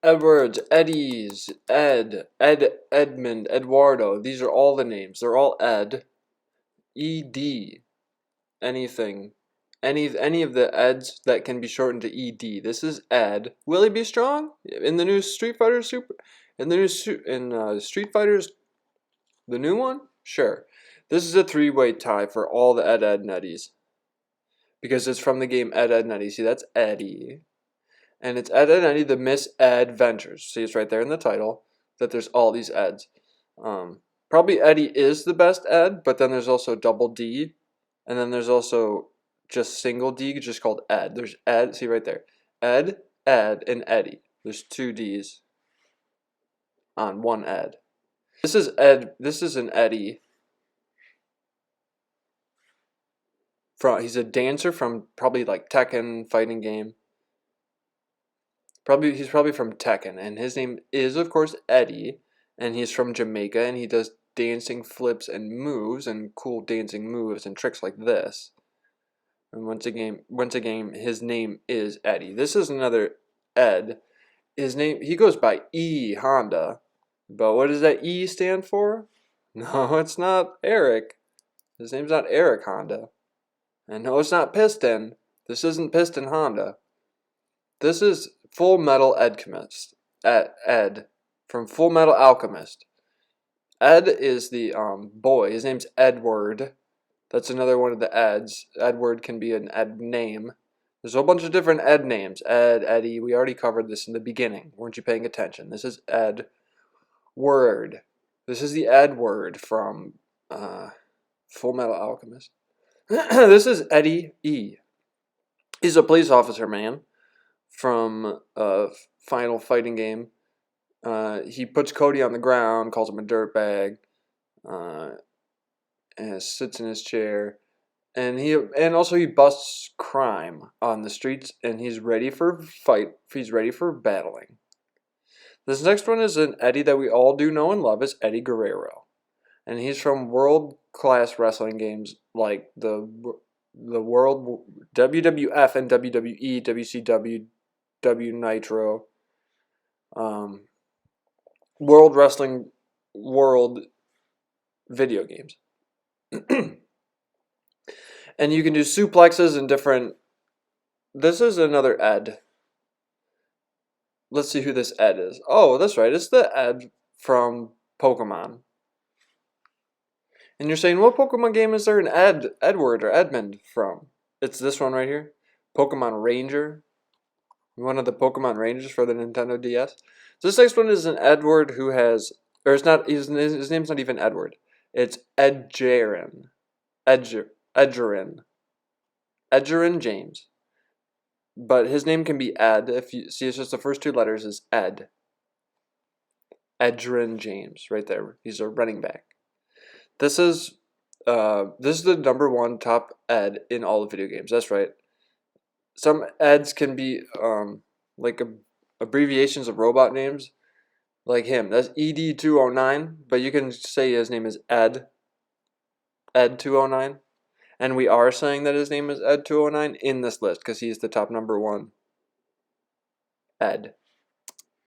Edwards, Eddies, Edmund, Eduardo. These are all the names. They're all Ed. ED. Anything. Any of the Eds that can be shortened to ED. This is Ed. Will he be strong? In the new Street Fighter Super? In the new Street Fighters, the new one? Sure. This is a three-way tie for all the Ed, and Eddies. Because it's from the game Ed, and Eddy. See, that's Eddie. And it's Ed and Eddy, the Miss Adventures. See, it's right there in the title that there's all these Eds. Probably Eddie is the best Ed, but then there's also double D. And then there's also just single D, just called Ed. There's Ed, see right there. Ed, and Eddie. There's two D's on one Ed. This is Ed. This is an Eddie. He's a dancer from probably like Tekken fighting game. He's probably from Tekken, and his name is of course Eddie, and he's from Jamaica, and he does dancing flips and moves and cool dancing moves and tricks like this. And once again, his name is Eddie. This is another Ed. He goes by E Honda, but what does that E stand for? No, it's not Eric. His name's not Eric Honda. And no, it's not Piston. This isn't Piston Honda. This is Full Metal Alchemist. Ed from Full Metal Alchemist. Ed is the boy. His name's Edward. That's another one of the Eds. Edward can be an Ed name. There's a whole bunch of different Ed names. Ed, Eddie. We already covered this in the beginning. Weren't you paying attention? This is Ed Word. This is the Edward from Full Metal Alchemist. This is Eddie E. He's a police officer, man, from a Final Fighting game. He puts Cody on the ground, calls him a dirtbag, and sits in his chair, and also he busts crime on the streets, and he's ready for fight. He's ready for battling. This next one is an Eddie that we all do know and love. Is Eddie Guerrero, and he's from world-class wrestling games like the World WWF and WWE, WCW, W Nitro, World Wrestling World video games. And you can do suplexes and different. This is another Ed. Let's see who this Ed is. Oh, that's right. It's the Ed from Pokemon. And you're saying, what Pokemon game is there an Edward or Edmund from? It's this one right here. Pokemon Ranger. One of the Pokemon Rangers for the Nintendo DS. So this next one is an Edward who has, or it's not, his name's not even Edward. It's Edgerrin James. But his name can be Ed. If you see, it's just the first two letters is Ed. Edgerrin James, right there. He's a running back. This is the #1 top Ed in all the video games. That's right. Some Eds can be like abbreviations of robot names, like him. That's ED209, but you can say his name is Ed. Ed209. And we are saying that his name is Ed209 in this list because he is the top #1 Ed.